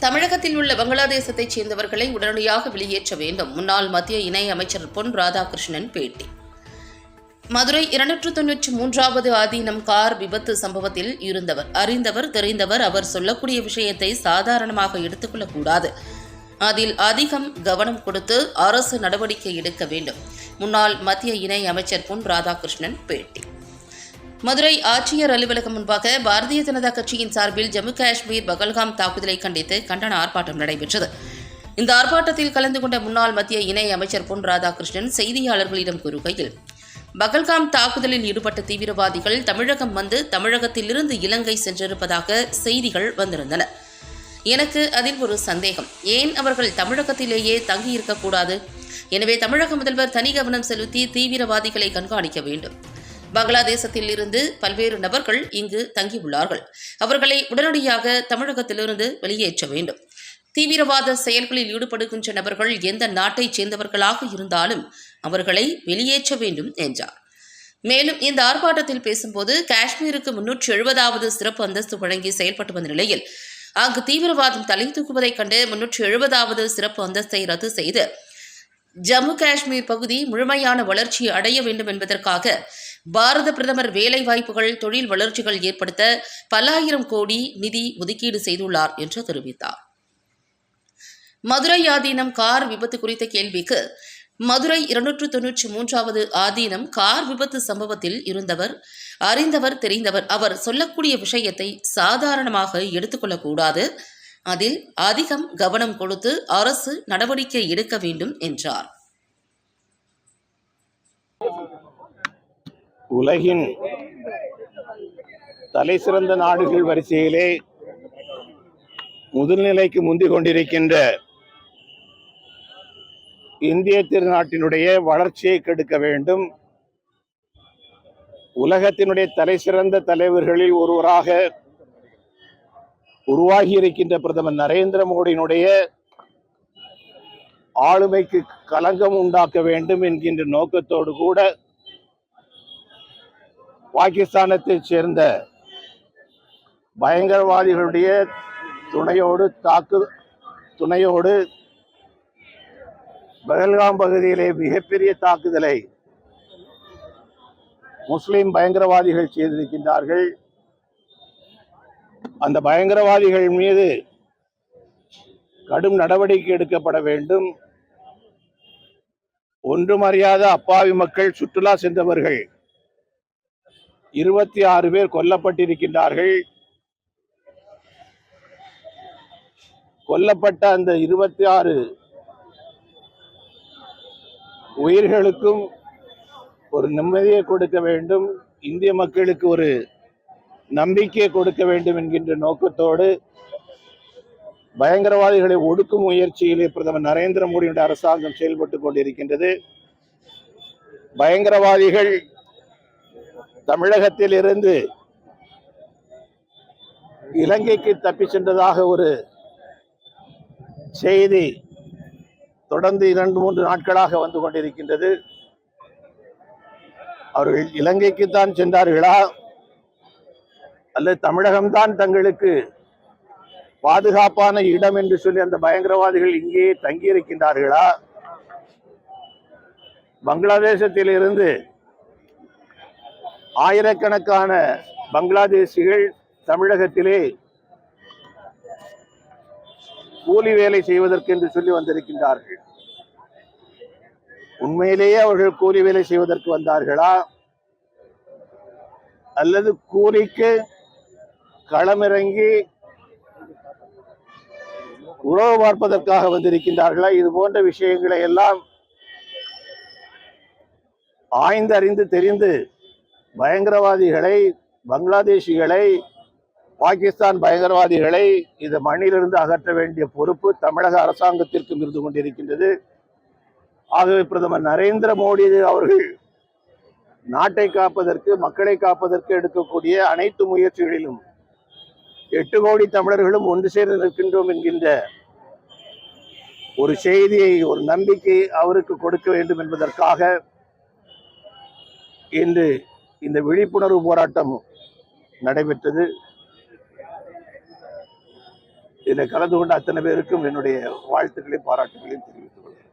தமிழகத்தில் உள்ள பங்களாதேசத்தைச் சேர்ந்தவர்களை உடனடியாக வெளியேற்ற வேண்டும். முன்னாள் மத்திய இணை அமைச்சர் பொன் ராதாகிருஷ்ணன் பேட்டி. மதுரை 293வது ஆதீனம் கார் விபத்து சம்பவத்தில் இருந்தவர், அறிந்தவர், தெரிந்தவர். அவர் சொல்லக்கூடிய விஷயத்தை சாதாரணமாக எடுத்துக்கொள்ளக்கூடாது. அதில் அதிகம் கவனம் கொடுத்து அரசு நடவடிக்கை எடுக்க வேண்டும். முன்னாள் மத்திய இணை அமைச்சர் பொன் ராதாகிருஷ்ணன் பேட்டி. மதுரை ஆட்சியர் அலுவலகம் முன்பாக பாரதிய ஜனதா கட்சியின் சார்பில் ஜம்மு காஷ்மீர் பகல்காம் தாக்குதலை கண்டித்து கண்டன ஆர்ப்பாட்டம் நடைபெற்றது. இந்த ஆர்ப்பாட்டத்தில் கலந்து கொண்ட முன்னாள் மத்திய இணை அமைச்சர் பொன் ராதாகிருஷ்ணன் செய்தியாளர்களிடம் கூறுகையில், பகல்காம் தாக்குதலில் ஈடுபட்ட தீவிரவாதிகள் தமிழகம் வந்து தமிழகத்திலிருந்து இலங்கை சென்றிருப்பதாக செய்திகள் வந்திருந்தன. எனக்கு அதில் ஒரு சந்தேகம், ஏன் அவர்கள் தமிழகத்திலேயே தங்கியிருக்கக்கூடாது? எனவே தமிழக முதல்வர் தனி கவனம் செலுத்தி தீவிரவாதிகளை கண்காணிக்க வேண்டும். பங்களாதேசத்தில் இருந்து பல்வேறு நபர்கள் இங்கு தங்கியுள்ளார்கள். அவர்களை உடனடியாக தமிழகத்திலிருந்து வெளியேற்ற வேண்டும். தீவிரவாத செயல்களில் ஈடுபடுகின்ற நபர்கள் எந்த நாட்டைச் சேர்ந்தவர்களாக இருந்தாலும் அவர்களை வெளியேற்ற வேண்டும் என்றார். மேலும் இந்த ஆர்ப்பாட்டத்தில் பேசும்போது, காஷ்மீருக்கு 370வது சிறப்பு அந்தஸ்து வழங்கி செயல்பட்டு வந்த நிலையில் அங்கு தீவிரவாதம் தலை தூக்குவதைக் கண்டு 370வது சிறப்பு அந்தஸ்தை ரத்து செய்து ஜம்மு காஷ்மீர் பகுதி முழுமையான வளர்ச்சி அடைய வேண்டும் என்பதற்காக பாரத பிரதமர் வேலைவாய்ப்புகள், தொழில் வளர்ச்சிகள் ஏற்படுத்த பல ஆயிரம் கோடி நிதி ஒதுக்கீடு செய்துள்ளார் என்று தெரிவித்தார். மதுரை ஆதீனம் கார் விபத்து குறித்த கேள்விக்கு, மதுரை 293வது ஆதீனம் கார் விபத்து சம்பவத்தில் இருந்தவர், அறிந்தவர், தெரிந்தவர். அவர் சொல்லக்கூடிய விஷயத்தை சாதாரணமாக எடுத்துக்கொள்ளக்கூடாது. அதில் அதிகம் கவனம் கொடுத்து அரசு நடவடிக்கை எடுக்க வேண்டும் என்றார். உலகின் தலைசிறந்த நாடுகள் வரிசையிலே முதல்நிலைக்கு முந்திக் கொண்டிருக்கின்ற இந்திய திருநாட்டினுடைய வளர்ச்சியை கெடுக்க வேண்டும். உலகத்தினுடைய தலைசிறந்த தலைவர்களில் ஒருவராக உருவாகி இருக்கின்ற பிரதமர் நரேந்திர மோடியினுடைய ஆளுமைக்கு களங்கம் உண்டாக்க வேண்டும் என்கின்ற நோக்கத்தோடு கூட பாகிஸ்தானத்தைச் சேர்ந்த பயங்கரவாதிகளுடைய துணையோடு பகல்காம் பகுதியிலே மிகப்பெரிய தாக்குதலை முஸ்லிம் பயங்கரவாதிகள் செய்திருக்கின்றார்கள். அந்த பயங்கரவாதிகள் மீது கடும் நடவடிக்கை எடுக்கப்பட வேண்டும். ஒன்றும் அறியாத அப்பாவி மக்கள், சுற்றுலா சென்றவர்கள் 26 பேர் கொல்லப்பட்டிருக்கின்றார்கள். கொல்லப்பட்ட அந்த 26 உயிர்களுக்கும் ஒரு நிம்மதியை கொடுக்க வேண்டும், இந்திய மக்களுக்கு ஒரு நம்பிக்கையை கொடுக்க வேண்டும் என்கின்ற நோக்கத்தோடு பயங்கரவாதிகளை ஒடுக்கும் முயற்சியிலே பிரதமர் நரேந்திர மோடியுடைய அரசாங்கம் செயல்பட்டு கொண்டிருக்கின்றது. பயங்கரவாதிகள் தமிழகத்தில் இருந்து இலங்கைக்கு தப்பி சென்றதாக ஒரு செய்தி தொடர்ந்து 2-3 நாட்களாக வந்து கொண்டிருக்கின்றது. அவர்கள் இலங்கைக்குத்தான் சென்றார்களா அல்லது தமிழகம்தான் தங்களுக்கு பாதுகாப்பான இடம் என்று சொல்லி அந்த பயங்கரவாதிகள் இங்கேயே தங்கியிருக்கின்றார்களா? பங்களாதேசத்தில் இருந்து ஆயிரக்கணக்கான பங்களாதேசிகள் தமிழகத்திலே கூலி வேலை செய்வதற்கு என்று சொல்லி வந்திருக்கின்றார்கள். உண்மையிலேயே அவர்கள் கூலி வேலை செய்வதற்கு வந்தார்களா அல்லது கூலிக்கு களமிறங்கி உறவு பார்ப்பதற்காக வந்திருக்கின்றார்களா? இது போன்ற விஷயங்களை எல்லாம் ஆய்ந்தறிந்து தெரிந்து பயங்கரவாதிகளை, பங்களாதேஷிகளை, பாகிஸ்தான் பயங்கரவாதிகளை இந்த மண்ணிலிருந்து அகற்ற வேண்டிய பொறுப்பு தமிழக அரசாங்கத்திற்கும் இருந்து கொண்டிருக்கின்றது. ஆகவே பிரதமர் நரேந்திர மோடி அவர்கள் நாட்டை காப்பதற்கு, மக்களை காப்பதற்கு எடுக்கக்கூடிய அனைத்து முயற்சிகளிலும் 8 கோடி தமிழர்களும் ஒன்று சேர்ந்து நிற்கின்றோம் என்கின்ற ஒரு செய்தியை, ஒரு நம்பிக்கை அவருக்கு கொடுக்க வேண்டும் என்பதற்காக இன்று இந்த விழிப்புணர்வு போராட்டம் நடைபெற்றது. இதில் கலந்து கொண்ட அத்தனை பேருக்கும் என்னுடைய வாழ்த்துக்களையும் பாராட்டுகளையும் தெரிவித்துக் கொள்கிறேன்.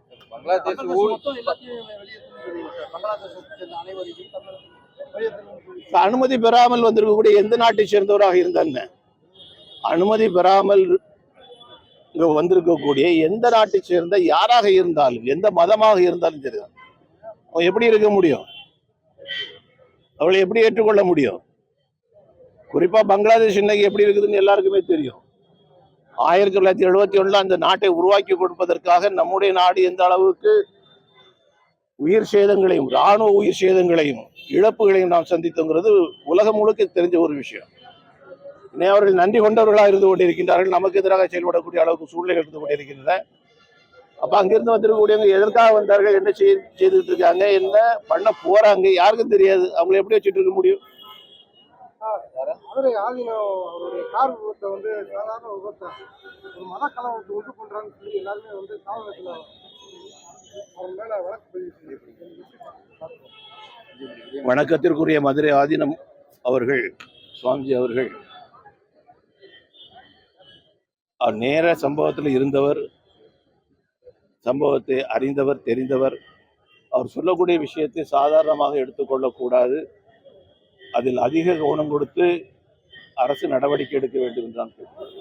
அனுமதி பெறாமல் வந்திருக்கக்கூடிய எந்த நாட்டை சேர்ந்தவராக இருந்தாங்க, அனுமதி பெறாமல் இங்க வந்திருக்கக்கூடிய எந்த நாட்டை சேர்ந்த யாராக இருந்தாலும், எந்த மதமாக இருந்தாலும் சரிதான், அவன் எப்படி இருக்க முடியும்? அவளை எப்படி ஏற்றுக்கொள்ள முடியும்? குறிப்பா பங்களாதேஷ் இன்னைக்கு எப்படி இருக்குதுன்னு எல்லாருக்குமே தெரியும். 1971 அந்த நாட்டை உருவாக்கி கொடுப்பதற்காக நம்முடைய நாடு எந்த அளவுக்கு உயிர் சேதங்களையும், இராணுவ உயிர் சேதங்களையும், இழப்புகளையும் நாம் சந்தித்தோங்கிறது உலகம் முழுக்க தெரிஞ்ச ஒரு விஷயம். அவர்கள் நன்றி கொண்டவர்களாக இருந்து கொண்டிருக்கின்றார்கள். நமக்கு எதிராக செயல்படக்கூடிய அளவுக்கு சூழ்நிலை இருந்து கொண்டிருக்கின்றன. அப்ப அங்கிருந்து வந்திருக்கக்கூடியவங்க எதற்காக வந்தார்கள், என்ன செய்துட்டு இருக்காங்க, என்ன பண்ண போறாங்க, யாருக்கும் தெரியாது. அவங்களை எப்படி வச்சுட்டு இருக்க முடியும்? மதுரை ஆதீனம் அவருடைய கார் விபத்தை வந்து சாதாரண விபத்தை ஒரு மத கலவரத்தை உண்டு பண்றான்னு சொல்லி எல்லாருமே வந்து காவலத்தில் அவர் மேல வழக்கு பதிவு செய்யப்படுது. வணக்கத்திற்குரிய மதுரை ஆதீனம் அவர்கள், சுவாமிஜி அவர்கள் நேர சம்பவத்தில் இருந்தவர், சம்பவத்தை அறிந்தவர், தெரிந்தவர். அவர் சொல்லக்கூடிய விஷயத்தை சாதாரணமாக எடுத்துக்கொள்ளக்கூடாது. அதில் அதிக கவனம் கொடுத்து அரசு நடவடிக்கை எடுக்க வேண்டும் என்று நான் கேட்கிறேன்.